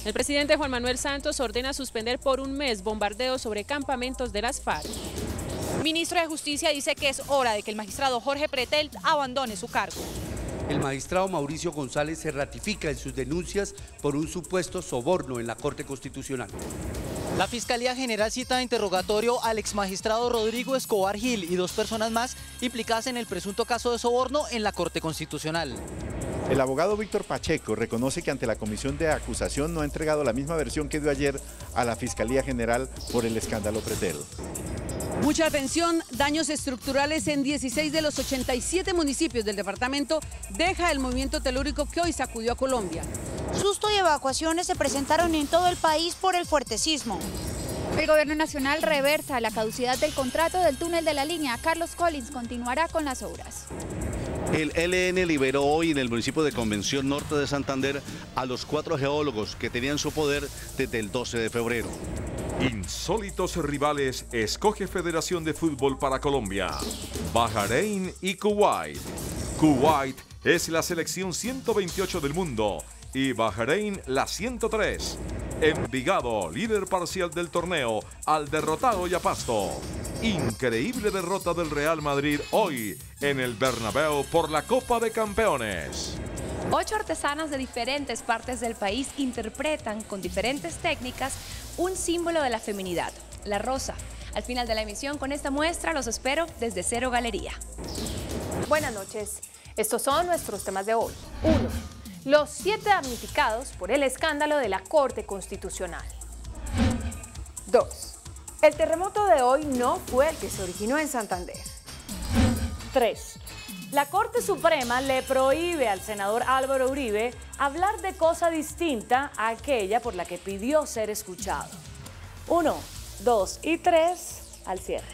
El presidente Juan Manuel Santos ordena suspender por un mes bombardeos sobre campamentos de las FARC. El ministro de Justicia dice que es hora de que el magistrado Jorge Pretel abandone su cargo. El magistrado Mauricio González se ratifica en sus denuncias por un supuesto soborno en la Corte Constitucional. La Fiscalía General cita a interrogatorio al exmagistrado Rodrigo Escobar Gil y 2 personas más implicadas en el presunto caso de soborno en la Corte Constitucional. El abogado Víctor Pacheco reconoce que ante la comisión de acusación no ha entregado la misma versión que dio ayer a la Fiscalía General por el escándalo Pretel. Mucha atención, daños estructurales en 16 de los 87 municipios del departamento deja el movimiento telúrico que hoy sacudió a Colombia. Susto y evacuaciones se presentaron en todo el país por el fuerte sismo. El gobierno nacional reversa la caducidad del contrato del túnel de la línea. Carlos Collins continuará con las obras. El ELN liberó hoy en el municipio de Convención Norte de Santander a los 4 geólogos que tenían su poder desde el 12 de febrero. Insólitos rivales escoge Federación de Fútbol para Colombia, Bahrein y Kuwait. Kuwait es la selección 128 del mundo y Bahrein la 103. Envigado, líder parcial del torneo, al derrotado Yapasto. Increíble derrota del Real Madrid hoy en el Bernabéu por la Copa de Campeones. 8 artesanas de diferentes partes del país interpretan con diferentes técnicas un símbolo de la feminidad, la rosa. Al final de la emisión con esta muestra los espero desde Cero Galería. Buenas noches. Estos son nuestros temas de hoy. 1. Los 7 damnificados por el escándalo de la Corte Constitucional. 2. El terremoto de hoy no fue el que se originó en Santander. 3. La Corte Suprema le prohíbe al senador Álvaro Uribe hablar de cosa distinta a aquella por la que pidió ser escuchado. 1, 2 y 3 al cierre.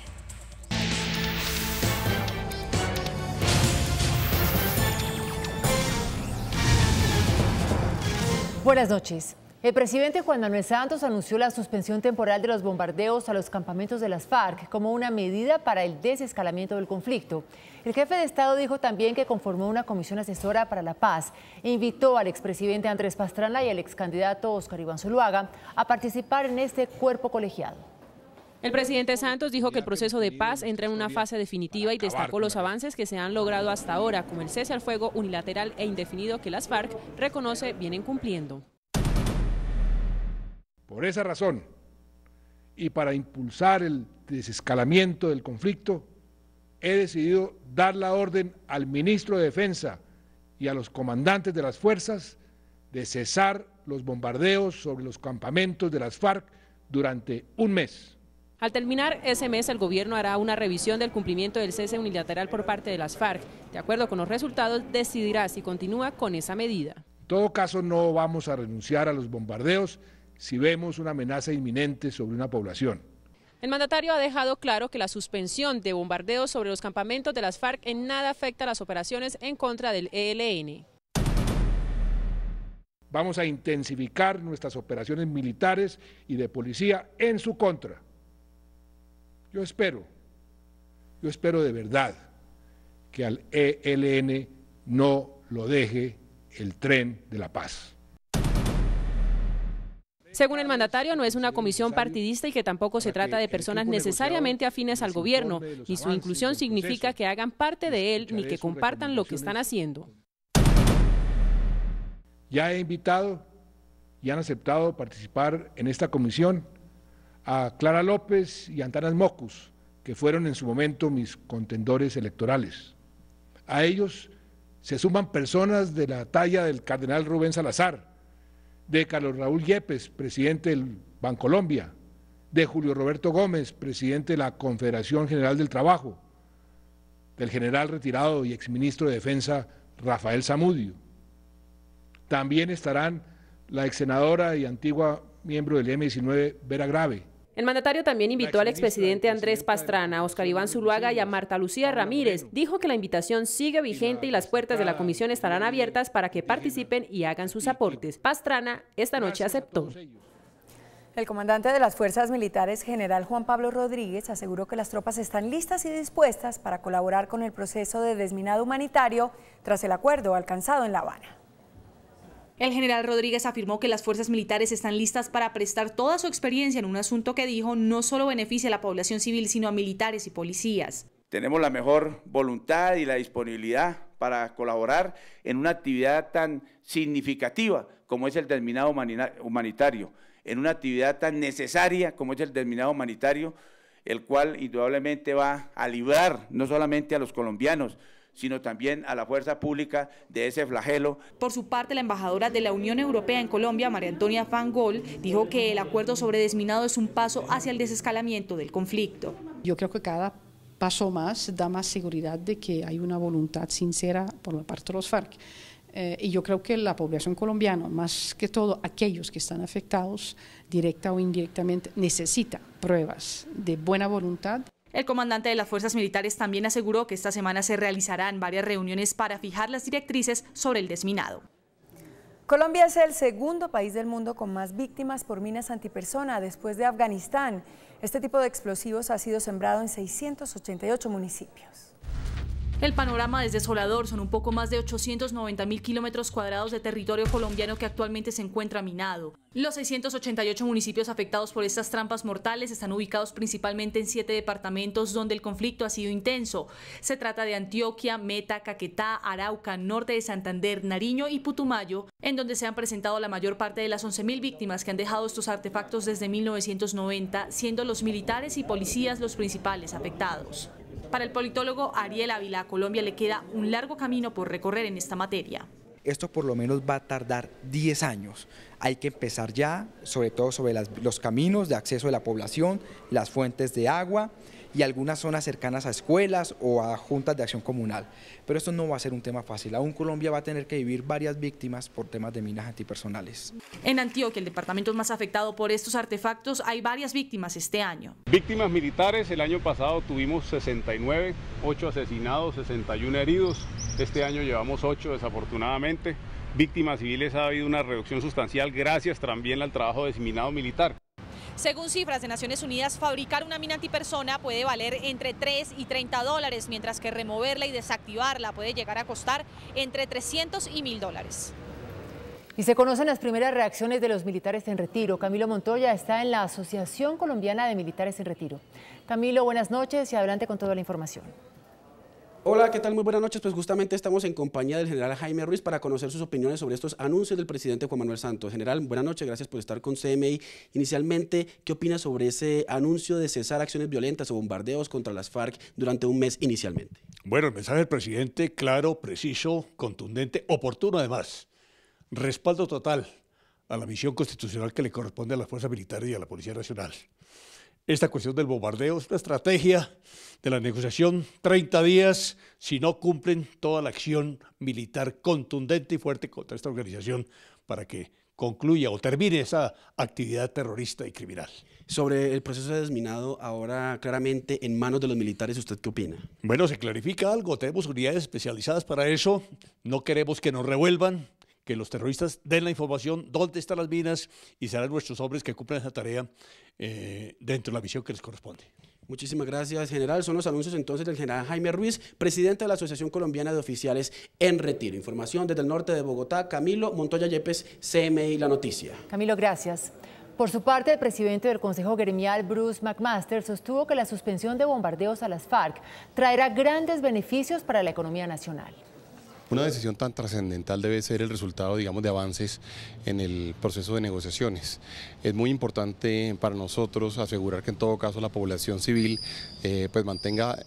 Buenas noches. El presidente Juan Manuel Santos anunció la suspensión temporal de los bombardeos a los campamentos de las FARC como una medida para el desescalamiento del conflicto. El jefe de Estado dijo también que conformó una comisión asesora para la paz e invitó al expresidente Andrés Pastrana y al excandidato Óscar Iván Zuluaga a participar en este cuerpo colegiado. El presidente Santos dijo que el proceso de paz entra en una fase definitiva y destacó los avances que se han logrado hasta ahora, como el cese al fuego unilateral e indefinido que las FARC reconoce vienen cumpliendo. Por esa razón, y para impulsar el desescalamiento del conflicto, he decidido dar la orden al ministro de Defensa y a los comandantes de las fuerzas de cesar los bombardeos sobre los campamentos de las FARC durante un mes. Al terminar ese mes, el gobierno hará una revisión del cumplimiento del cese unilateral por parte de las FARC. De acuerdo con los resultados, decidirá si continúa con esa medida. En todo caso, no vamos a renunciar a los bombardeos si vemos una amenaza inminente sobre una población. El mandatario ha dejado claro que la suspensión de bombardeos sobre los campamentos de las FARC en nada afecta a las operaciones en contra del ELN. Vamos a intensificar nuestras operaciones militares y de policía en su contra. Yo espero de verdad que al ELN no lo deje el tren de la paz. Según el mandatario, no es una comisión partidista y que tampoco se trata de personas necesariamente afines al gobierno, ni su inclusión significa que hagan parte de él ni que compartan lo que están haciendo. Ya he invitado y han aceptado participar en esta comisión a Clara López y Antanas Mocus, que fueron en su momento mis contendores electorales. A ellos se suman personas de la talla del cardenal Rubén Salazar, de Carlos Raúl Yepes, presidente del Bancolombia, de Julio Roberto Gómez, presidente de la Confederación General del Trabajo, del general retirado y exministro de Defensa Rafael Zamudio. También estarán la exsenadora y antigua miembro del M-19 Vera Grave. El mandatario también invitó al expresidente Andrés Pastrana, a Óscar Iván Zuluaga y a Marta Lucía Ramírez. Dijo que la invitación sigue vigente y las puertas de la comisión estarán abiertas para que participen y hagan sus aportes. Pastrana esta noche aceptó. El comandante de las Fuerzas Militares, general Juan Pablo Rodríguez, aseguró que las tropas están listas y dispuestas para colaborar con el proceso de desminado humanitario tras el acuerdo alcanzado en La Habana. El general Rodríguez afirmó que las fuerzas militares están listas para prestar toda su experiencia en un asunto que dijo no solo beneficia a la población civil, sino a militares y policías. Tenemos la mejor voluntad y la disponibilidad para colaborar en una actividad tan significativa como es el terminado humanitario, en una actividad tan necesaria como es el terminado humanitario, el cual indudablemente va a librar no solamente a los colombianos, sino también a la fuerza pública de ese flagelo. Por su parte, la embajadora de la Unión Europea en Colombia, María Antonia Fangol, dijo que el acuerdo sobre desminado es un paso hacia el desescalamiento del conflicto. Yo creo que cada paso más da más seguridad de que hay una voluntad sincera por la parte de los FARC. Y yo creo que la población colombiana, más que todo aquellos que están afectados, directa o indirectamente, necesita pruebas de buena voluntad. El comandante de las fuerzas militares también aseguró que esta semana se realizarán varias reuniones para fijar las directrices sobre el desminado. Colombia es el segundo país del mundo con más víctimas por minas antipersona después de Afganistán. Este tipo de explosivos ha sido sembrado en 688 municipios. El panorama es desolador, son un poco más de 890.000 kilómetros cuadrados de territorio colombiano que actualmente se encuentra minado. Los 688 municipios afectados por estas trampas mortales están ubicados principalmente en 7 departamentos donde el conflicto ha sido intenso. Se trata de Antioquia, Meta, Caquetá, Arauca, Norte de Santander, Nariño y Putumayo, en donde se han presentado la mayor parte de las 11.000 víctimas que han dejado estos artefactos desde 1990, siendo los militares y policías los principales afectados. Para el politólogo Ariel Ávila, a Colombia le queda un largo camino por recorrer en esta materia. Esto por lo menos va a tardar 10 años. Hay que empezar ya, sobre todo sobre los caminos de acceso de la población, las fuentes de agua y algunas zonas cercanas a escuelas o a juntas de acción comunal. Pero esto no va a ser un tema fácil. Aún Colombia va a tener que vivir varias víctimas por temas de minas antipersonales. En Antioquia, el departamento más afectado por estos artefactos, hay varias víctimas este año. Víctimas militares, el año pasado tuvimos 69, 8 asesinados, 61 heridos. Este año llevamos 8 desafortunadamente. Víctimas civiles ha habido una reducción sustancial gracias también al trabajo de desminado militar. Según cifras de Naciones Unidas, fabricar una mina antipersona puede valer entre $3 y $30, mientras que removerla y desactivarla puede llegar a costar entre $300 y $1.000. Y se conocen las primeras reacciones de los militares en retiro. Camilo Montoya está en la Asociación Colombiana de Militares en Retiro. Camilo, buenas noches y adelante con toda la información. Hola, ¿qué tal? Muy buenas noches. Pues justamente estamos en compañía del general Jaime Ruiz para conocer sus opiniones sobre estos anuncios del presidente Juan Manuel Santos. General, buenas noches, gracias por estar con CMI. Inicialmente, ¿qué opina sobre ese anuncio de cesar acciones violentas o bombardeos contra las FARC durante un mes inicialmente? Bueno, el mensaje del presidente, claro, preciso, contundente, oportuno además. Respaldo total a la misión constitucional que le corresponde a las fuerzas militares y a la Policía Nacional. Esta cuestión del bombardeo es una estrategia de la negociación, 30 días, si no cumplen toda la acción militar contundente y fuerte contra esta organización para que concluya o termine esa actividad terrorista y criminal. Sobre el proceso de desminado, ahora claramente en manos de los militares, ¿usted qué opina? Bueno, se clarifica algo, tenemos unidades especializadas para eso, no queremos que nos revuelvan, que los terroristas den la información dónde están las minas y serán nuestros hombres que cumplan esa tarea dentro de la misión que les corresponde. Muchísimas gracias, general. Son los anuncios entonces del general Jaime Ruiz, presidente de la Asociación Colombiana de Oficiales en Retiro. Información desde el norte de Bogotá, Camilo Montoya Yepes, CMI La Noticia. Camilo, gracias. Por su parte, el presidente del Consejo Gremial, Bruce McMaster, sostuvo que la suspensión de bombardeos a las FARC traerá grandes beneficios para la economía nacional. Una decisión tan trascendental debe ser el resultado, digamos, de avances en el proceso de negociaciones. Es muy importante para nosotros asegurar que en todo caso la población civil pues mantenga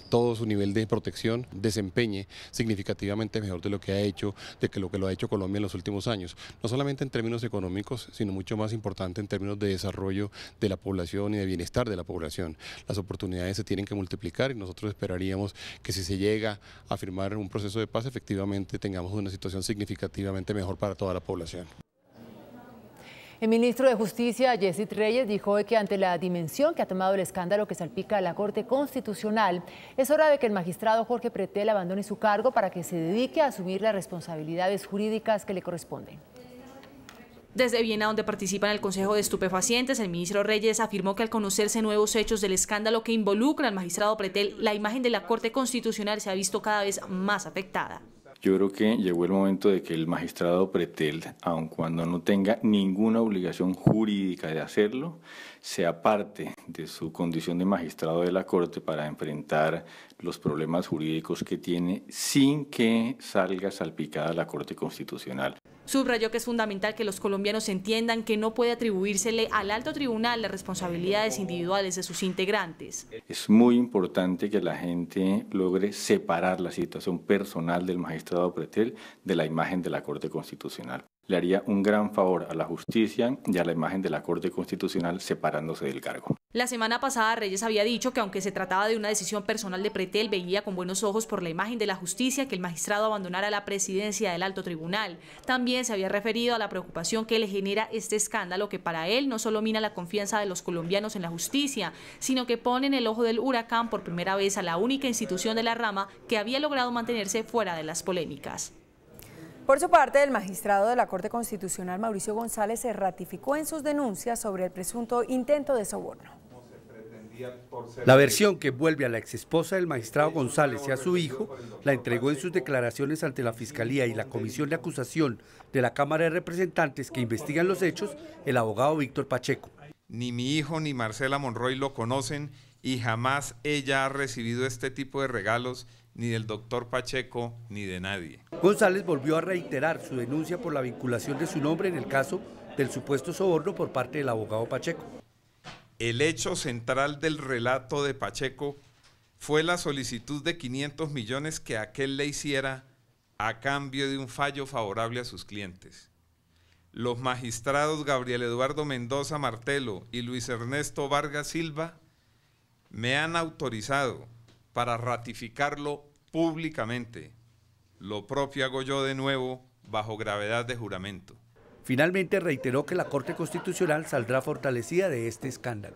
todo su nivel de protección, desempeñe significativamente mejor de lo que ha hecho, lo que ha hecho Colombia en los últimos años. No solamente en términos económicos, sino mucho más importante en términos de desarrollo de la población y de bienestar de la población. Las oportunidades se tienen que multiplicar y nosotros esperaríamos que si se llega a firmar un proceso de paz, efectivamente tengamos una situación significativamente mejor para toda la población. El ministro de Justicia, Yesid Reyes, dijo hoy que ante la dimensión que ha tomado el escándalo que salpica a la Corte Constitucional, es hora de que el magistrado Jorge Pretel abandone su cargo para que se dedique a asumir las responsabilidades jurídicas que le corresponden. Desde Viena, donde participa en el Consejo de Estupefacientes, el ministro Reyes afirmó que al conocerse nuevos hechos del escándalo que involucra al magistrado Pretel, la imagen de la Corte Constitucional se ha visto cada vez más afectada. Yo creo que llegó el momento de que el magistrado Pretel, aun cuando no tenga ninguna obligación jurídica de hacerlo, sea parte de su condición de magistrado de la Corte para enfrentar los problemas jurídicos que tiene sin que salga salpicada la Corte Constitucional. Subrayó que es fundamental que los colombianos entiendan que no puede atribuírsele al alto tribunal las responsabilidades individuales de sus integrantes. Es muy importante que la gente logre separar la situación personal del magistrado Pretel de la imagen de la Corte Constitucional. Le haría un gran favor a la justicia y a la imagen de la Corte Constitucional separándose del cargo. La semana pasada Reyes había dicho que aunque se trataba de una decisión personal de Pretel, veía con buenos ojos por la imagen de la justicia que el magistrado abandonara la presidencia del alto tribunal. También se había referido a la preocupación que le genera este escándalo que para él no solo mina la confianza de los colombianos en la justicia, sino que pone en el ojo del huracán por primera vez a la única institución de la rama que había logrado mantenerse fuera de las polémicas. Por su parte, el magistrado de la Corte Constitucional, Mauricio González, se ratificó en sus denuncias sobre el presunto intento de soborno. La versión que envuelve a la exesposa del magistrado González y a su hijo la entregó en sus declaraciones ante la Fiscalía y la Comisión de Acusación de la Cámara de Representantes que investigan los hechos, el abogado Víctor Pacheco. Ni mi hijo ni Marcela Monroy lo conocen y jamás ella ha recibido este tipo de regalos ni del doctor Pacheco ni de nadie. González volvió a reiterar su denuncia por la vinculación de su nombre en el caso del supuesto soborno por parte del abogado Pacheco. El hecho central del relato de Pacheco fue la solicitud de 500 millones que aquel le hiciera a cambio de un fallo favorable a sus clientes. Los magistrados Gabriel Eduardo Mendoza Martelo y Luis Ernesto Vargas Silva me han autorizado para ratificarlo públicamente. Lo propio hago yo de nuevo bajo gravedad de juramento. Finalmente reiteró que la Corte Constitucional saldrá fortalecida de este escándalo.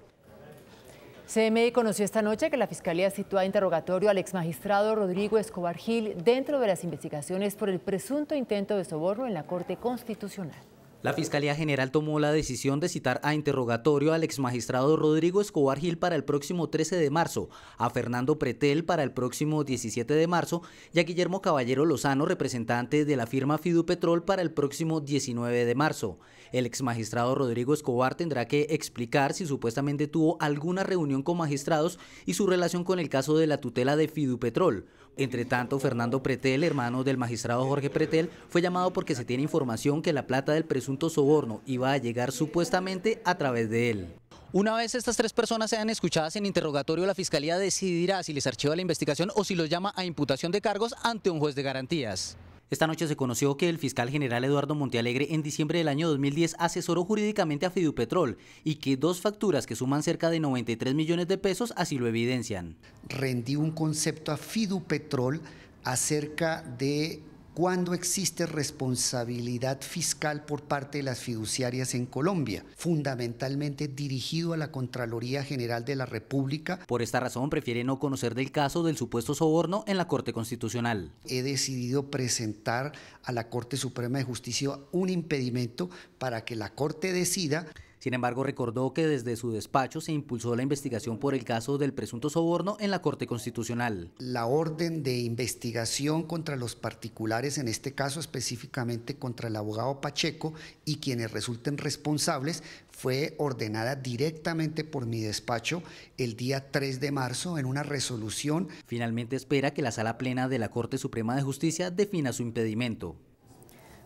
CMI conoció esta noche que la Fiscalía sitúa a interrogatorio al exmagistrado Rodrigo Escobar Gil dentro de las investigaciones por el presunto intento de soborno en la Corte Constitucional. La Fiscalía General tomó la decisión de citar a interrogatorio al exmagistrado Rodrigo Escobar Gil para el próximo 13 de marzo, a Fernando Pretel para el próximo 17 de marzo y a Guillermo Caballero Lozano, representante de la firma Fidupetrol, para el próximo 19 de marzo. El exmagistrado Rodrigo Escobar tendrá que explicar si supuestamente tuvo alguna reunión con magistrados y su relación con el caso de la tutela de Fidupetrol. Entre tanto, Fernando Pretel, hermano del magistrado Jorge Pretel, fue llamado porque se tiene información que la plata del presunto soborno iba a llegar supuestamente a través de él. Una vez estas tres personas sean escuchadas en interrogatorio, la Fiscalía decidirá si les archiva la investigación o si los llama a imputación de cargos ante un juez de garantías. Esta noche se conoció que el fiscal general Eduardo Montealegre en diciembre del año 2010 asesoró jurídicamente a Fidupetrol y que dos facturas que suman cerca de 93 millones de pesos así lo evidencian. Rendí un concepto a Fidupetrol acerca de cuándo existe responsabilidad fiscal por parte de las fiduciarias en Colombia, fundamentalmente dirigido a la Contraloría General de la República. Por esta razón prefiere no conocer del caso del supuesto soborno en la Corte Constitucional. He decidido presentar a la Corte Suprema de Justicia un impedimento para que la Corte decida. Sin embargo, recordó que desde su despacho se impulsó la investigación por el caso del presunto soborno en la Corte Constitucional. La orden de investigación contra los particulares, en este caso específicamente contra el abogado Pacheco y quienes resulten responsables, fue ordenada directamente por mi despacho el día 3 de marzo en una resolución. Finalmente espera que la Sala Plena de la Corte Suprema de Justicia defina su impedimento.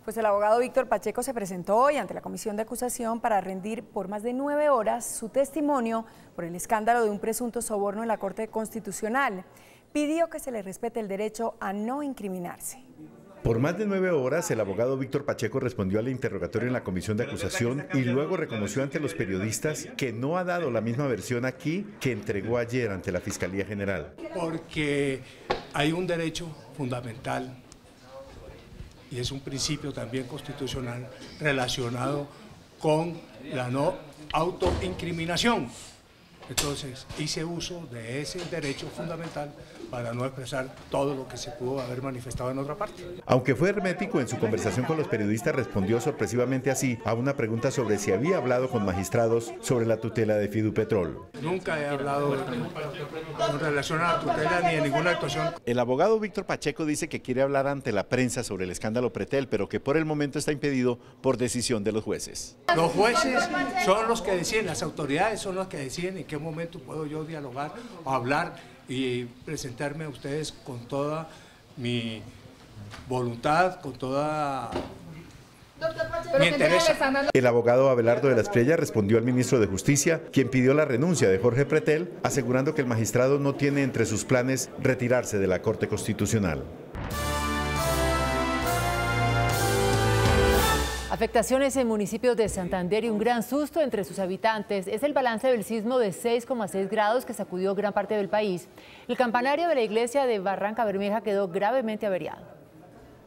Pues el abogado Víctor Pacheco se presentó hoy ante la Comisión de Acusación para rendir por más de 9 horas su testimonio por el escándalo de un presunto soborno en la Corte Constitucional. Pidió que se le respete el derecho a no incriminarse. Por más de 9 horas, el abogado Víctor Pacheco respondió al interrogatorio en la Comisión de Acusación y luego reconoció ante los periodistas que no ha dado la misma versión aquí que entregó ayer ante la Fiscalía General. Porque hay un derecho fundamental y es un principio también constitucional relacionado con la no autoincriminación. Entonces hice uso de ese derecho fundamental para no expresar todo lo que se pudo haber manifestado en otra parte. Aunque fue hermético en su conversación con los periodistas, respondió sorpresivamente así a una pregunta sobre si había hablado con magistrados sobre la tutela de Fidupetrol. Nunca he hablado en relación a la tutela ni en ninguna actuación. El abogado Víctor Pacheco dice que quiere hablar ante la prensa sobre el escándalo Pretel, pero que por el momento está impedido por decisión de los jueces. Los jueces son los que deciden, las autoridades son los que deciden en qué momento puedo yo dialogar o hablar y presentarme a ustedes con toda mi voluntad, con toda mi interés. El abogado Abelardo de la Espriella respondió al ministro de Justicia, quien pidió la renuncia de Jorge Pretel, asegurando que el magistrado no tiene entre sus planes retirarse de la Corte Constitucional. Afectaciones en municipios de Santander y un gran susto entre sus habitantes es el balance del sismo de 6,6 grados que sacudió gran parte del país. El campanario de la iglesia de Barranca Bermeja quedó gravemente averiado.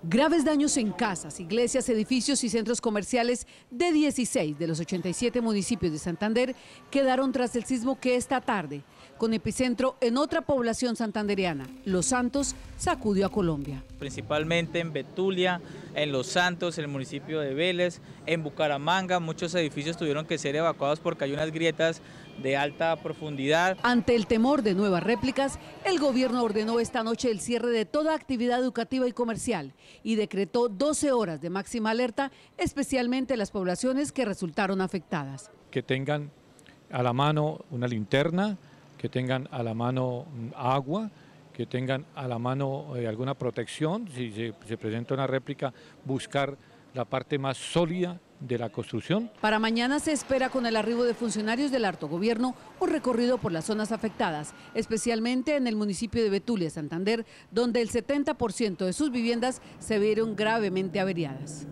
Graves daños en casas, iglesias, edificios y centros comerciales de 16 de los 87 municipios de Santander quedaron tras el sismo que esta tarde, con epicentro en otra población santandereana, Los Santos, sacudió a Colombia. Principalmente en Betulia, en Los Santos, en el municipio de Vélez, en Bucaramanga, muchos edificios tuvieron que ser evacuados porque hay unas grietas de alta profundidad. Ante el temor de nuevas réplicas, el gobierno ordenó esta noche el cierre de toda actividad educativa y comercial y decretó 12 horas de máxima alerta, especialmente en las poblaciones que resultaron afectadas. Que tengan a la mano una linterna, que tengan a la mano agua, que tengan a la mano alguna protección, si se presenta una réplica, buscar la parte más sólida de la construcción. Para mañana se espera, con el arribo de funcionarios del Alto Gobierno, un recorrido por las zonas afectadas, especialmente en el municipio de Betulia, Santander, donde el 70% de sus viviendas se vieron gravemente averiadas.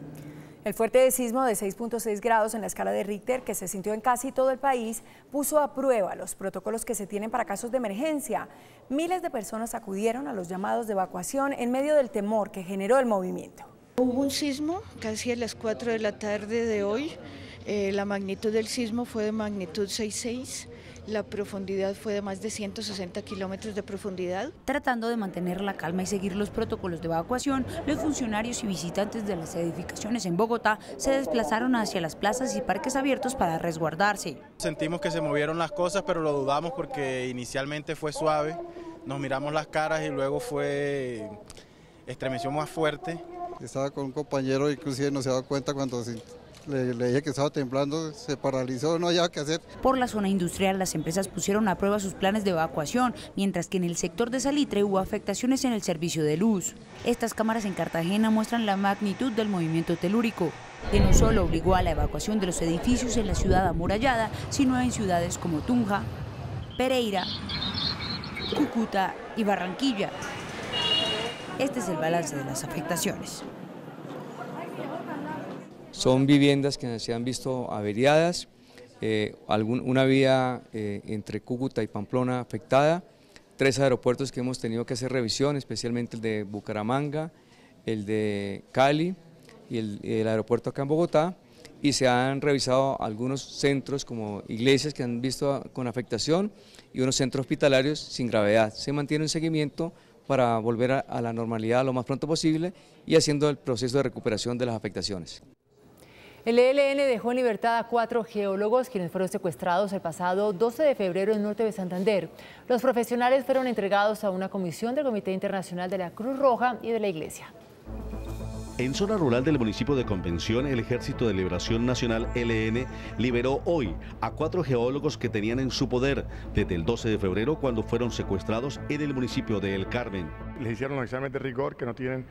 El fuerte sismo de 6.6 grados en la escala de Richter, que se sintió en casi todo el país, puso a prueba los protocolos que se tienen para casos de emergencia. Miles de personas acudieron a los llamados de evacuación en medio del temor que generó el movimiento. Hubo un sismo casi a las 4 de la tarde de hoy. La magnitud del sismo fue de magnitud 6.6. La profundidad fue de más de 160 kilómetros de profundidad. Tratando de mantener la calma y seguir los protocolos de evacuación, los funcionarios y visitantes de las edificaciones en Bogotá se desplazaron hacia las plazas y parques abiertos para resguardarse. Sentimos que se movieron las cosas, pero lo dudamos porque inicialmente fue suave. Nos miramos las caras y luego estremeció más fuerte. Estaba con un compañero, inclusive no se daba cuenta cuando le dije que estaba temblando, se paralizó, no había qué hacer. Por la zona industrial, las empresas pusieron a prueba sus planes de evacuación, mientras que en el sector de Salitre hubo afectaciones en el servicio de luz. Estas cámaras en Cartagena muestran la magnitud del movimiento telúrico, que no solo obligó a la evacuación de los edificios en la ciudad amurallada, sino en ciudades como Tunja, Pereira, Cúcuta y Barranquilla. Este es el balance de las afectaciones. Son viviendas que se han visto averiadas, una vía entre Cúcuta y Pamplona afectada, 3 aeropuertos que hemos tenido que hacer revisión, especialmente el de Bucaramanga, el de Cali y el aeropuerto acá en Bogotá, y se han revisado algunos centros como iglesias que han visto con afectación y unos centros hospitalarios sin gravedad. Se mantiene un seguimiento para volver a la normalidad lo más pronto posible y haciendo el proceso de recuperación de las afectaciones. El ELN dejó en libertad a 4 geólogos quienes fueron secuestrados el pasado 12 de febrero en el norte de Santander. Los profesionales fueron entregados a una comisión del Comité Internacional de la Cruz Roja y de la Iglesia. En zona rural del municipio de Convención, el Ejército de Liberación Nacional ELN liberó hoy a 4 geólogos que tenían en su poder desde el 12 de febrero cuando fueron secuestrados en el municipio de El Carmen. Les hicieron un examen de rigor, que no tienen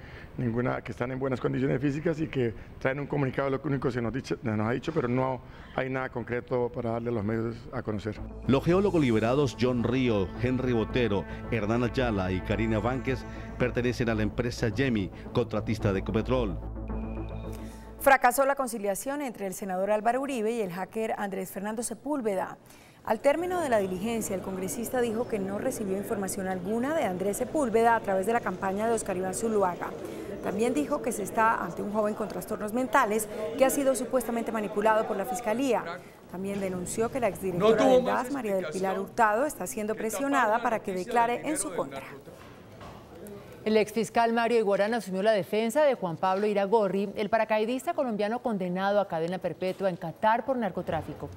que están en buenas condiciones físicas y que traen un comunicado, lo único que nos ha dicho, pero no hay nada concreto para darle a los medios a conocer. Los geólogos liberados John Río, Henry Botero, Hernán Ayala y Karina Vánquez pertenecen a la empresa Yemi, contratista de Ecopetrol. Fracasó la conciliación entre el senador Álvaro Uribe y el hacker Andrés Fernando Sepúlveda. Al término de la diligencia, el congresista dijo que no recibió información alguna de Andrés Sepúlveda a través de la campaña de Oscar Iván Zuluaga. También dijo que se está ante un joven con trastornos mentales que ha sido supuestamente manipulado por la Fiscalía. También denunció que la exdirectora del DAS, María del Pilar Hurtado, está siendo presionada para que declare en su contra. El exfiscal Mario Iguarán asumió la defensa de Juan Pablo Iragorri, el paracaidista colombiano condenado a cadena perpetua en Qatar por narcotráfico.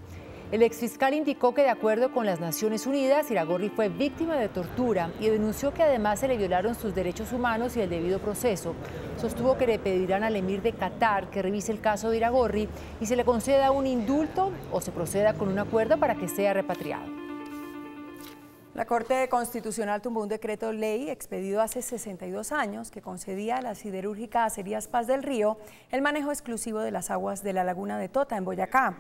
El exfiscal indicó que de acuerdo con las Naciones Unidas, Iragorri fue víctima de tortura y denunció que además se le violaron sus derechos humanos y el debido proceso. Sostuvo que le pedirán al emir de Qatar que revise el caso de Iragorri y se le conceda un indulto o se proceda con un acuerdo para que sea repatriado. La Corte Constitucional tumbó un decreto ley expedido hace 62 años que concedía a la siderúrgica Acerías Paz del Río el manejo exclusivo de las aguas de la laguna de Tota, en Boyacá.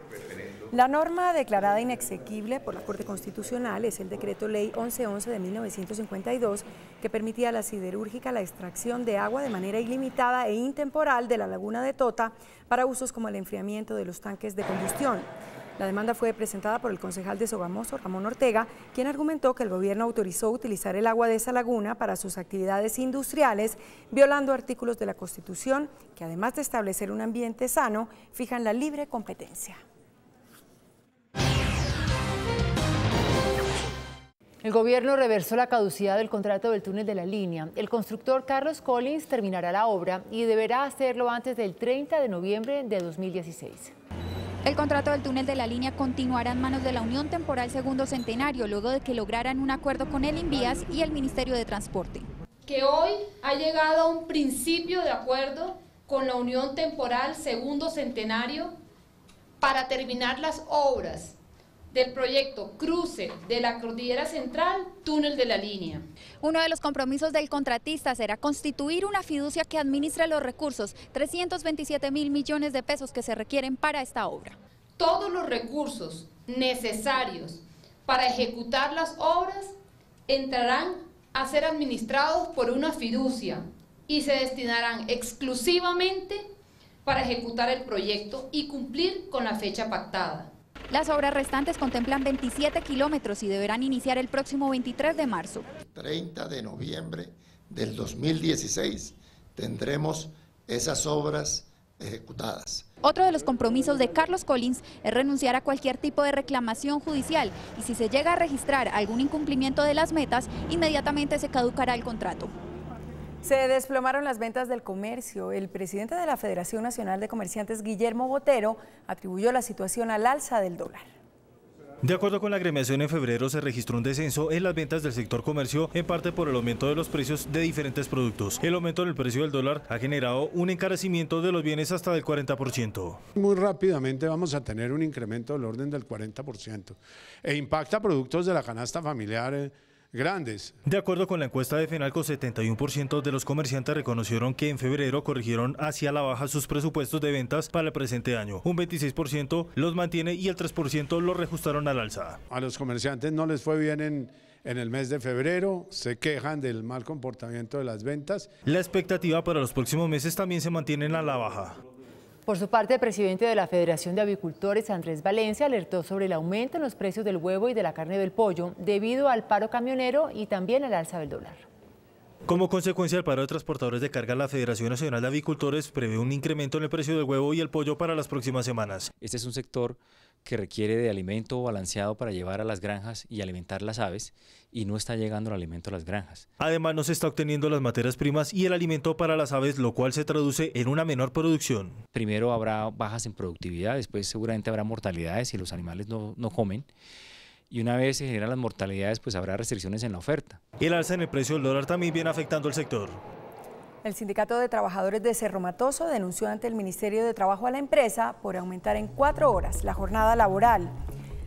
La norma declarada inexequible por la Corte Constitucional es el decreto ley 1111 de 1952 que permitía a la siderúrgica la extracción de agua de manera ilimitada e intemporal de la laguna de Tota para usos como el enfriamiento de los tanques de combustión. La demanda fue presentada por el concejal de Sogamoso, Ramón Ortega, quien argumentó que el gobierno autorizó utilizar el agua de esa laguna para sus actividades industriales, violando artículos de la Constitución que, además de establecer un ambiente sano, fijan la libre competencia. El gobierno reversó la caducidad del contrato del túnel de la línea. El constructor Carlos Collins terminará la obra y deberá hacerlo antes del 30 de noviembre de 2016. El contrato del túnel de la línea continuará en manos de la Unión Temporal Segundo Centenario, luego de que lograran un acuerdo con el Invías y el Ministerio de Transporte. Que hoy ha llegado a un principio de acuerdo con la Unión Temporal Segundo Centenario para terminar las obras del proyecto Cruce de la Cordillera Central, túnel de la línea. Uno de los compromisos del contratista será constituir una fiducia que administre los recursos, 327.000 millones de pesos que se requieren para esta obra. Todos los recursos necesarios para ejecutar las obras entrarán a ser administrados por una fiducia y se destinarán exclusivamente para ejecutar el proyecto y cumplir con la fecha pactada. Las obras restantes contemplan 27 kilómetros y deberán iniciar el próximo 23 de marzo. 30 de noviembre del 2016 tendremos esas obras ejecutadas. Otro de los compromisos de Carlos Collins es renunciar a cualquier tipo de reclamación judicial y si se llega a registrar algún incumplimiento de las metas, inmediatamente se caducará el contrato. Se desplomaron las ventas del comercio. El presidente de la Federación Nacional de Comerciantes, Guillermo Botero, atribuyó la situación al alza del dólar. De acuerdo con la agremiación, en febrero se registró un descenso en las ventas del sector comercio, en parte por el aumento de los precios de diferentes productos. El aumento en el precio del dólar ha generado un encarecimiento de los bienes hasta del 40%. Muy rápidamente vamos a tener un incremento del orden del 40% e impacta productos de la canasta familiar grandes. De acuerdo con la encuesta de FENALCO, 71% de los comerciantes reconocieron que en febrero corrigieron hacia la baja sus presupuestos de ventas para el presente año. Un 26% los mantiene y el 3% los reajustaron al alza. A los comerciantes no les fue bien en el mes de febrero, se quejan del mal comportamiento de las ventas. La expectativa para los próximos meses también se mantienen a la baja. Por su parte, el presidente de la Federación de Avicultores, Andrés Valencia, alertó sobre el aumento en los precios del huevo y de la carne del pollo debido al paro camionero y también al alza del dólar. Como consecuencia del paro de transportadores de carga, la Federación Nacional de Avicultores prevé un incremento en el precio del huevo y el pollo para las próximas semanas. Este es un sector que requiere de alimento balanceado para llevar a las granjas y alimentar las aves, y no está llegando el alimento a las granjas. Además, no se está obteniendo las materias primas y el alimento para las aves, lo cual se traduce en una menor producción. Primero habrá bajas en productividad, después seguramente habrá mortalidades si los animales no comen. Y una vez se generan las mortalidades, pues habrá restricciones en la oferta. El alza en el precio del dólar también viene afectando al sector. El Sindicato de Trabajadores de Cerro Matoso denunció ante el Ministerio de Trabajo a la empresa por aumentar en 4 horas la jornada laboral.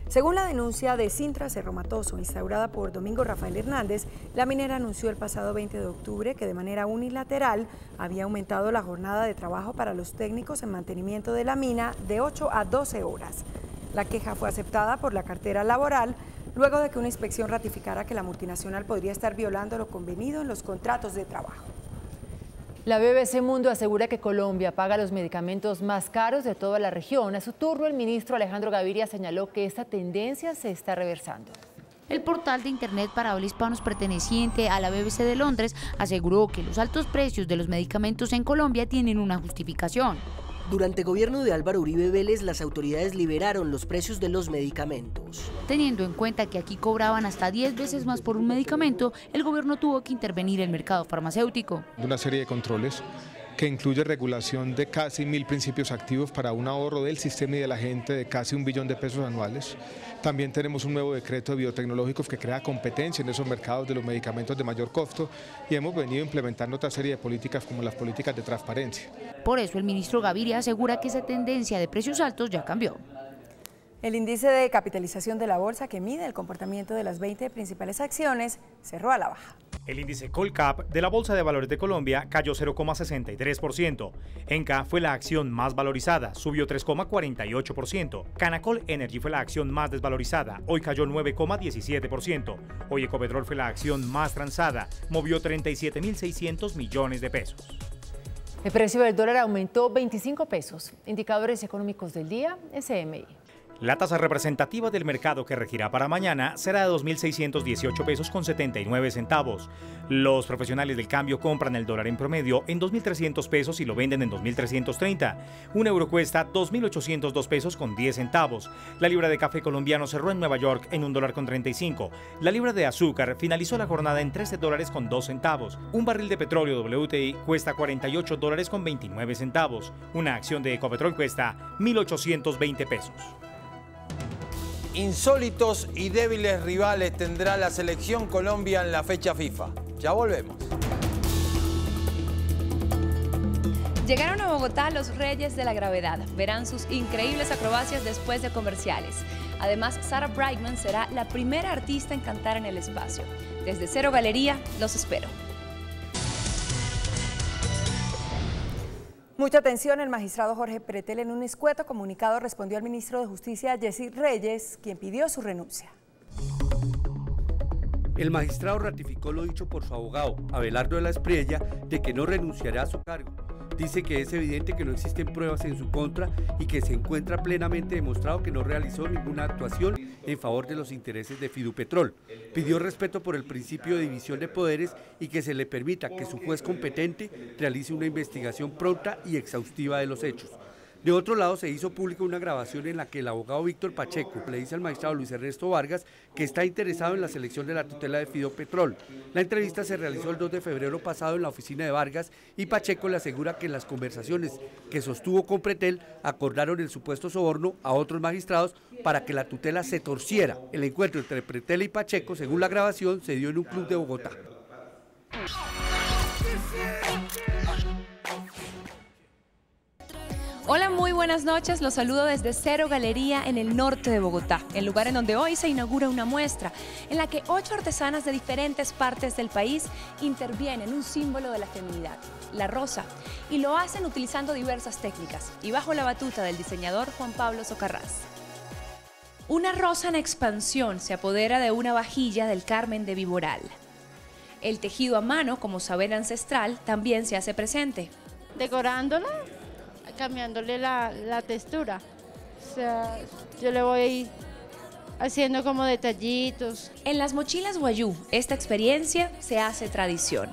Según la denuncia de Sintra Cerro Matoso, instaurada por Domingo Rafael Hernández, la minera anunció el pasado 20 de octubre que de manera unilateral había aumentado la jornada de trabajo para los técnicos en mantenimiento de la mina de 8 a 12 horas. La queja fue aceptada por la cartera laboral luego de que una inspección ratificara que la multinacional podría estar violando lo convenido en los contratos de trabajo. La BBC Mundo asegura que Colombia paga los medicamentos más caros de toda la región. A su turno, el ministro Alejandro Gaviria señaló que esta tendencia se está reversando. El portal de internet para habla hispanos perteneciente a la BBC de Londres aseguró que los altos precios de los medicamentos en Colombia tienen una justificación. Durante el gobierno de Álvaro Uribe Vélez, las autoridades liberaron los precios de los medicamentos. Teniendo en cuenta que aquí cobraban hasta 10 veces más por un medicamento, el gobierno tuvo que intervenir en el mercado farmacéutico. Una serie de controles que incluye regulación de casi 1000 principios activos para un ahorro del sistema y de la gente de casi 1 billón de pesos anuales. También tenemos un nuevo decreto de biotecnológicos que crea competencia en esos mercados de los medicamentos de mayor costo y hemos venido implementando otra serie de políticas como las políticas de transparencia. Por eso el ministro Gaviria asegura que esa tendencia de precios altos ya cambió. El índice de capitalización de la bolsa, que mide el comportamiento de las 20 principales acciones, cerró a la baja. El índice Colcap de la Bolsa de Valores de Colombia cayó 0,63%. Enca fue la acción más valorizada, subió 3,48%. Canacol Energy fue la acción más desvalorizada, hoy cayó 9,17%. Hoy Ecopetrol fue la acción más transada, movió 37.600 millones de pesos. El precio del dólar aumentó 25 pesos. Indicadores económicos del día, SMI. La tasa representativa del mercado que regirá para mañana será de 2.618 pesos con 79 centavos. Los profesionales del cambio compran el dólar en promedio en 2.300 pesos y lo venden en 2.330. Un euro cuesta 2.802 pesos con 10 centavos. La libra de café colombiano cerró en Nueva York en $1.35. La libra de azúcar finalizó la jornada en $13 con 2 centavos. Un barril de petróleo WTI cuesta $48 con 29 centavos. Una acción de Ecopetrol cuesta 1.820 pesos. Insólitos y débiles rivales tendrá la selección Colombia en la fecha FIFA. Ya volvemos. Llegaron a Bogotá los Reyes de la Gravedad. Verán sus increíbles acrobacias después de comerciales. Además, Sarah Brightman será la primera artista en cantar en el espacio. Desde Cero Galería, los espero. Mucha atención, el magistrado Jorge Pretel en un escueto comunicado respondió al ministro de Justicia, Jessy Reyes, quien pidió su renuncia. El magistrado ratificó lo dicho por su abogado, Abelardo de la Espriella, de que no renunciará a su cargo. Dice que es evidente que no existen pruebas en su contra y que se encuentra plenamente demostrado que no realizó ninguna actuación en favor de los intereses de Fidupetrol. Pidió respeto por el principio de división de poderes y que se le permita que su juez competente realice una investigación pronta y exhaustiva de los hechos. De otro lado, se hizo pública una grabación en la que el abogado Víctor Pacheco le dice al magistrado Luis Ernesto Vargas que está interesado en la selección de la tutela de Fidopetrol. La entrevista se realizó el 2 de febrero pasado en la oficina de Vargas y Pacheco le asegura que en las conversaciones que sostuvo con Pretel acordaron el supuesto soborno a otros magistrados para que la tutela se torciera. El encuentro entre Pretel y Pacheco, según la grabación, se dio en un club de Bogotá. Hola, muy buenas noches. Los saludo desde Cero Galería en el norte de Bogotá, el lugar en donde hoy se inaugura una muestra en la que 8 artesanas de diferentes partes del país intervienen un símbolo de la feminidad, la rosa, y lo hacen utilizando diversas técnicas y bajo la batuta del diseñador Juan Pablo Socarrás. Una rosa en expansión se apodera de una vajilla del Carmen de Viboral. El tejido a mano, como saber ancestral, también se hace presente. Decorándola, cambiándole la textura. O sea, yo le voy haciendo como detallitos. En las mochilas guayú, esta experiencia se hace tradición.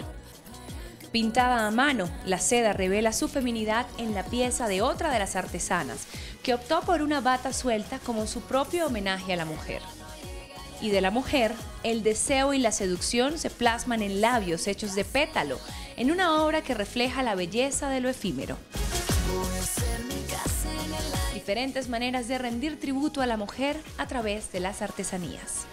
Pintada a mano, la seda revela su feminidad en la pieza de otra de las artesanas, que optó por una bata suelta como su propio homenaje a la mujer. Y de la mujer, el deseo y la seducción se plasman en labios hechos de pétalo, en una obra que refleja la belleza de lo efímero. Diferentes maneras de rendir tributo a la mujer a través de las artesanías.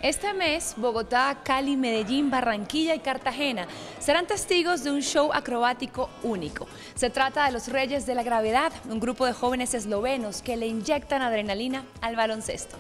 Este mes, Bogotá, Cali, Medellín, Barranquilla y Cartagena serán testigos de un show acrobático único. Se trata de los Reyes de la Gravedad, un grupo de jóvenes eslovenos que le inyectan adrenalina al baloncesto.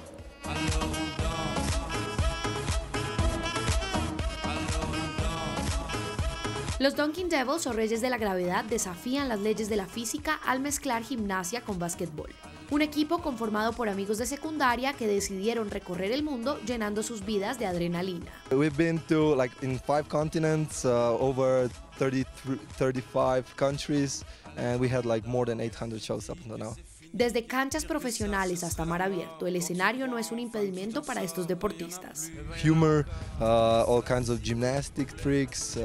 Los Dunkin' Devils o Reyes de la Gravedad desafían las leyes de la física al mezclar gimnasia con básquetbol. Un equipo conformado por amigos de secundaria que decidieron recorrer el mundo llenando sus vidas de adrenalina. We've been to in 5 continents, over 35 countries, and we had more than 800 shows up until now. Desde canchas profesionales hasta mar abierto, el escenario no es un impedimento para estos deportistas. Humor, all kinds of gymnastic tricks,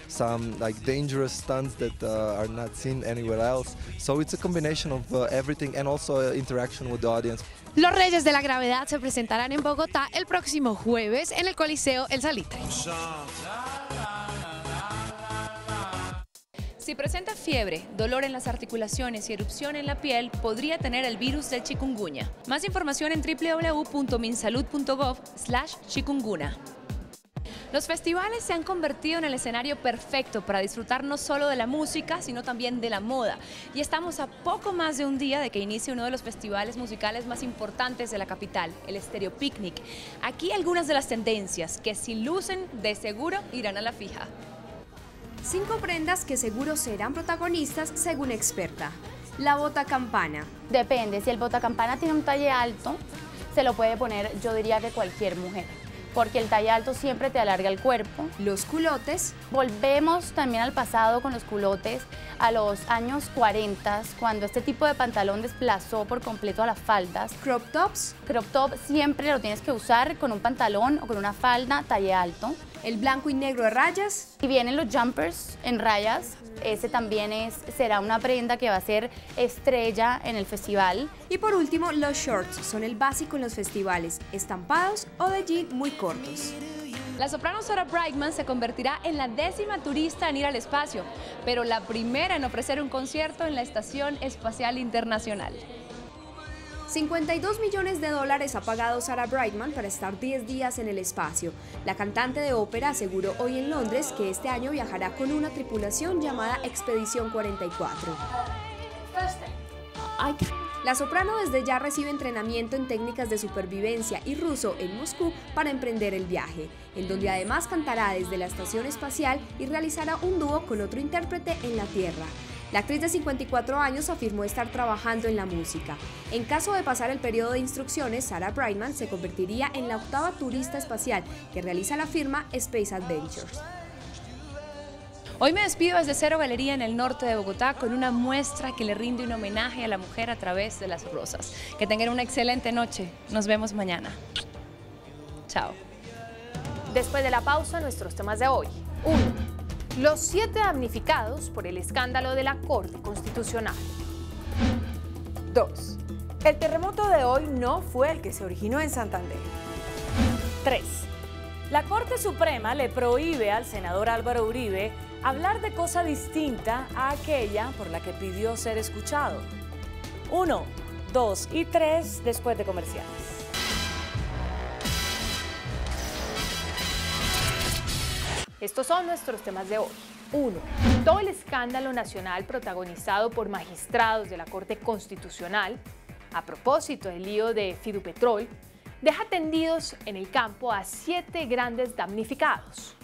some like dangerous stunts that are not seen anywhere else. So it's a combination of everything and also interaction with the audience. Los Reyes de la Gravedad se presentarán en Bogotá el próximo jueves en el Coliseo El Salitre. Si presenta fiebre, dolor en las articulaciones y erupción en la piel, podría tener el virus del chikungunya. Más información en www.minsalud.gov/chikungunya. Los festivales se han convertido en el escenario perfecto para disfrutar no solo de la música, sino también de la moda. Y estamos a poco más de un día de que inicie uno de los festivales musicales más importantes de la capital, el Stereo Picnic. Aquí algunas de las tendencias que si lucen, de seguro irán a la fija. 5 prendas que seguro serán protagonistas según experta. La bota campana. Depende, si el bota campana tiene un talle alto, se lo puede poner, yo diría que cualquier mujer, porque el talle alto siempre te alarga el cuerpo. Los culotes. Volvemos también al pasado con los culotes, a los años 40, cuando este tipo de pantalón desplazó por completo a las faldas. Crop tops. Crop top siempre lo tienes que usar con un pantalón o con una falda talle alto. El blanco y negro de rayas. Y vienen los jumpers en rayas. Ese también será una prenda que va a ser estrella en el festival. Y por último, los shorts son el básico en los festivales, estampados o de jean muy cortos. La soprano Sarah Brightman se convertirá en la 10ª turista en ir al espacio, pero la primera en ofrecer un concierto en la Estación Espacial Internacional. $52 millones ha pagado Sarah Brightman para estar 10 días en el espacio. La cantante de ópera aseguró hoy en Londres que este año viajará con una tripulación llamada Expedición 44. La soprano desde ya recibe entrenamiento en técnicas de supervivencia y ruso en Moscú para emprender el viaje, en donde además cantará desde la estación espacial y realizará un dúo con otro intérprete en la Tierra. La actriz de 54 años afirmó estar trabajando en la música. En caso de pasar el periodo de instrucciones, Sarah Brightman se convertiría en la 8ª turista espacial que realiza la firma Space Adventures. Hoy me despido desde Cero Galería en el norte de Bogotá con una muestra que le rinde un homenaje a la mujer a través de las rosas. Que tengan una excelente noche. Nos vemos mañana. Chao. Después de la pausa, nuestros temas de hoy. 1. Los 7 damnificados por el escándalo de la Corte Constitucional. 2. El terremoto de hoy no fue el que se originó en Santander. 3. La Corte Suprema le prohíbe al senador Álvaro Uribe hablar de cosa distinta a aquella por la que pidió ser escuchado. 1, 2 y 3 después de comerciales. Estos son nuestros temas de hoy. 1. Todo el escándalo nacional protagonizado por magistrados de la Corte Constitucional, a propósito del lío de Fidupetrol, deja tendidos en el campo a 7 grandes damnificados.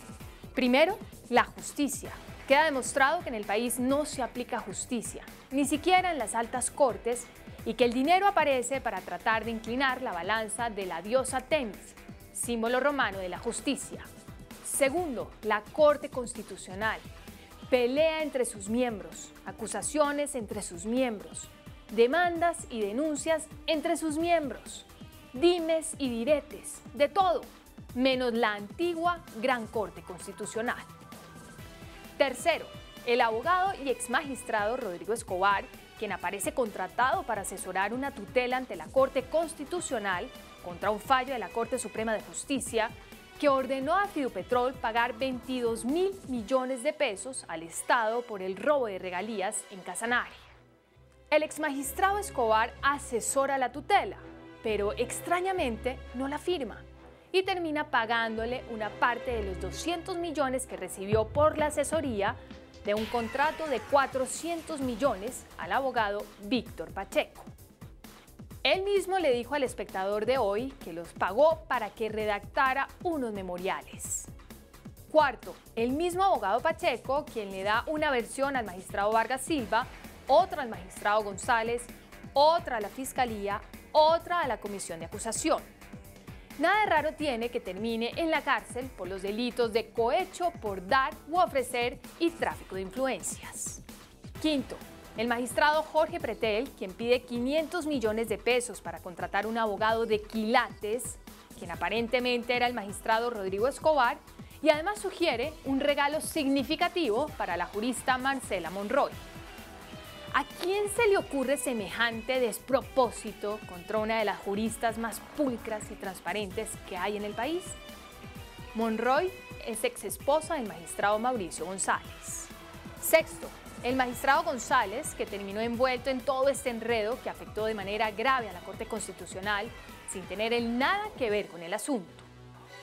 Primero, la justicia. Queda demostrado que en el país no se aplica justicia, ni siquiera en las altas cortes, y que el dinero aparece para tratar de inclinar la balanza de la diosa Temis, símbolo romano de la justicia. Segundo, la Corte Constitucional. Pelea entre sus miembros, acusaciones entre sus miembros, demandas y denuncias entre sus miembros, dimes y diretes, de todo, menos la antigua Gran Corte Constitucional. Tercero, el abogado y exmagistrado Rodrigo Escobar, quien aparece contratado para asesorar una tutela ante la Corte Constitucional contra un fallo de la Corte Suprema de Justicia, que ordenó a Fidupetrol pagar 22.000 millones de pesos al Estado por el robo de regalías en Casanare. El exmagistrado Escobar asesora la tutela, pero extrañamente no la firma y termina pagándole una parte de los 200 millones que recibió por la asesoría de un contrato de 400 millones al abogado Víctor Pacheco. Él mismo le dijo al Espectador de hoy que los pagó para que redactara unos memoriales. Cuarto, el mismo abogado Pacheco, quien le da una versión al magistrado Vargas Silva, otra al magistrado González, otra a la Fiscalía, otra a la Comisión de Acusación. Nada de raro tiene que termine en la cárcel por los delitos de cohecho por dar u ofrecer y tráfico de influencias. Quinto, El magistrado Jorge Pretel, quien pide 500 millones de pesos para contratar un abogado de quilates, quien aparentemente era el magistrado Rodrigo Escobar, y además sugiere un regalo significativo para la jurista Marcela Monroy. ¿A quién se le ocurre semejante despropósito contra una de las juristas más pulcras y transparentes que hay en el país? Monroy es exesposa del magistrado Mauricio González. Sexto, el magistrado González, que terminó envuelto en todo este enredo que afectó de manera grave a la Corte Constitucional sin tener él nada que ver con el asunto.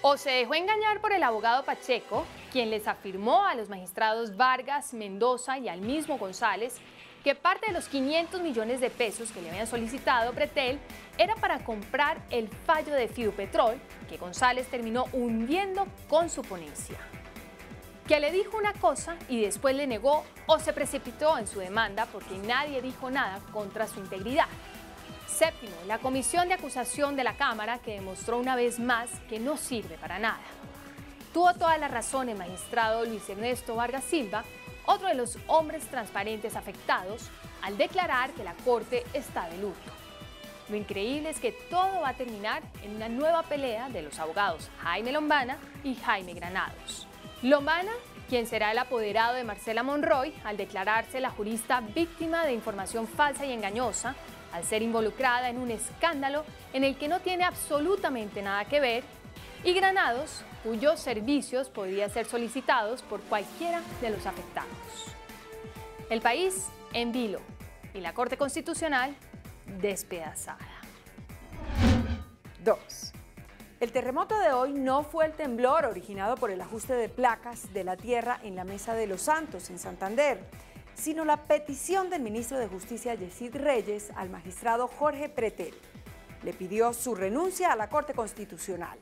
O se dejó engañar por el abogado Pacheco, quien les afirmó a los magistrados Vargas, Mendoza y al mismo González que parte de los 500 millones de pesos que le habían solicitado Pretel era para comprar el fallo de Fidupetrol, que González terminó hundiendo con su ponencia. Que le dijo una cosa y después le negó o se precipitó en su demanda porque nadie dijo nada contra su integridad. Séptimo, la comisión de acusación de la Cámara, que demostró una vez más que no sirve para nada. Tuvo toda la razón el magistrado Luis Ernesto Vargas Silva, otro de los hombres transparentes afectados, al declarar que la Corte está de luto. Lo increíble es que todo va a terminar en una nueva pelea de los abogados Jaime Lombana y Jaime Granados. Lombana, quien será el apoderado de Marcela Monroy, al declararse la jurista víctima de información falsa y engañosa, al ser involucrada en un escándalo en el que no tiene absolutamente nada que ver, y Granados, cuyos servicios podrían ser solicitados por cualquiera de los afectados. El país en vilo y la Corte Constitucional despedazada. 2. El terremoto de hoy no fue el temblor originado por el ajuste de placas de la tierra en la Mesa de los Santos, en Santander, sino la petición del ministro de Justicia, Yesid Reyes, al magistrado Jorge Pretel. Le pidió su renuncia a la Corte Constitucional.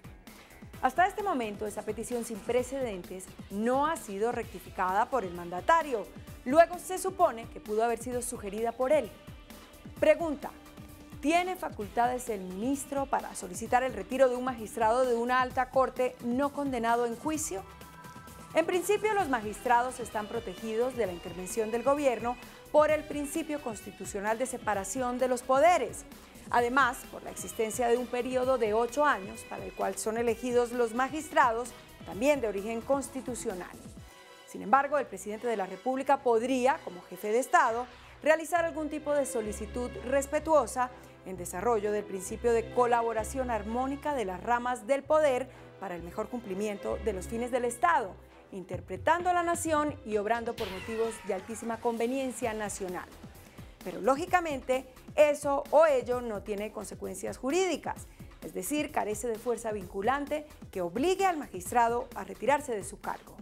Hasta este momento, esa petición sin precedentes no ha sido rectificada por el mandatario. Luego se supone que pudo haber sido sugerida por él. Pregunta: ¿tiene facultades el ministro para solicitar el retiro de un magistrado de una alta corte no condenado en juicio? En principio, los magistrados están protegidos de la intervención del gobierno por el principio constitucional de separación de los poderes. Además, por la existencia de un periodo de 8 años para el cual son elegidos los magistrados, también de origen constitucional. Sin embargo, el presidente de la República podría, como jefe de Estado, realizar algún tipo de solicitud respetuosa en desarrollo del principio de colaboración armónica de las ramas del poder para el mejor cumplimiento de los fines del Estado, interpretando a la nación y obrando por motivos de altísima conveniencia nacional. Pero lógicamente, eso o ello no tiene consecuencias jurídicas, es decir, carece de fuerza vinculante que obligue al magistrado a retirarse de su cargo.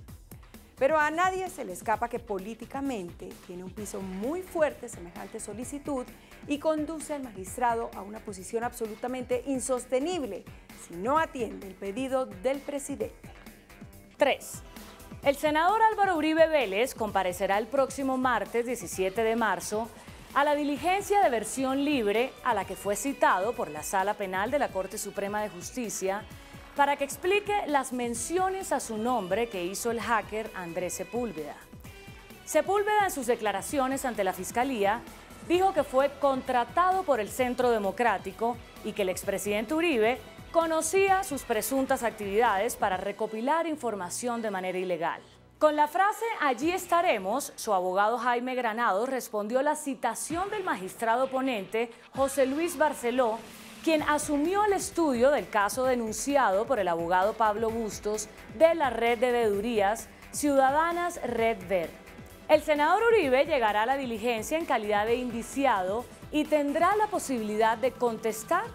Pero a nadie se le escapa que políticamente tiene un piso muy fuerte semejante solicitud y conduce al magistrado a una posición absolutamente insostenible si no atiende el pedido del presidente. 3. El senador Álvaro Uribe Vélez comparecerá el próximo martes 17 de marzo a la diligencia de versión libre a la que fue citado por la Sala Penal de la Corte Suprema de Justicia para que explique las menciones a su nombre que hizo el hacker Andrés Sepúlveda. Sepúlveda, en sus declaraciones ante la Fiscalía, dijo que fue contratado por el Centro Democrático y que el expresidente Uribe conocía sus presuntas actividades para recopilar información de manera ilegal. Con la frase "allí estaremos", su abogado Jaime Granados respondió la citación del magistrado ponente José Luis Barceló, quien asumió el estudio del caso denunciado por el abogado Pablo Bustos de la red de veedurías Ciudadanas Red Ver. El senador Uribe llegará a la diligencia en calidad de indiciado y tendrá la posibilidad de contestar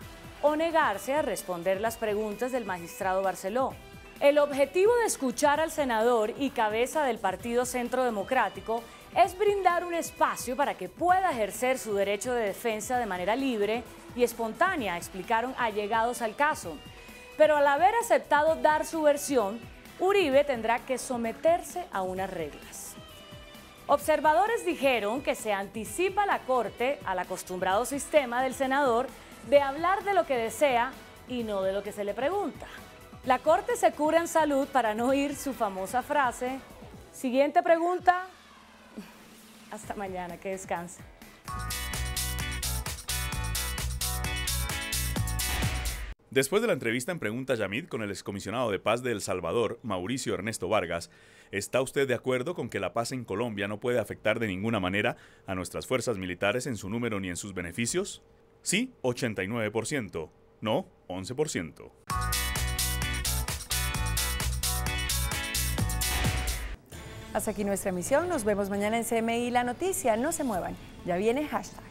o negarse a responder las preguntas del magistrado Barceló. El objetivo de escuchar al senador y cabeza del Partido Centro Democrático es brindar un espacio para que pueda ejercer su derecho de defensa de manera libre y espontánea, explicaron allegados al caso. Pero al haber aceptado dar su versión, Uribe tendrá que someterse a unas reglas. Observadores dijeron que se anticipa la Corte al acostumbrado sistema del senador de hablar de lo que desea y no de lo que se le pregunta. La Corte se cura en salud para no oír su famosa frase: siguiente pregunta. Hasta mañana, que descanse. Después de la entrevista en Pregunta Yamid con el excomisionado de paz de El Salvador, Mauricio Ernesto Vargas, ¿está usted de acuerdo con que la paz en Colombia no puede afectar de ninguna manera a nuestras fuerzas militares en su número ni en sus beneficios? Sí, 89%. No, 11%. Hasta aquí nuestra emisión. Nos vemos mañana en CMI La Noticia. No se muevan. Ya viene hashtag.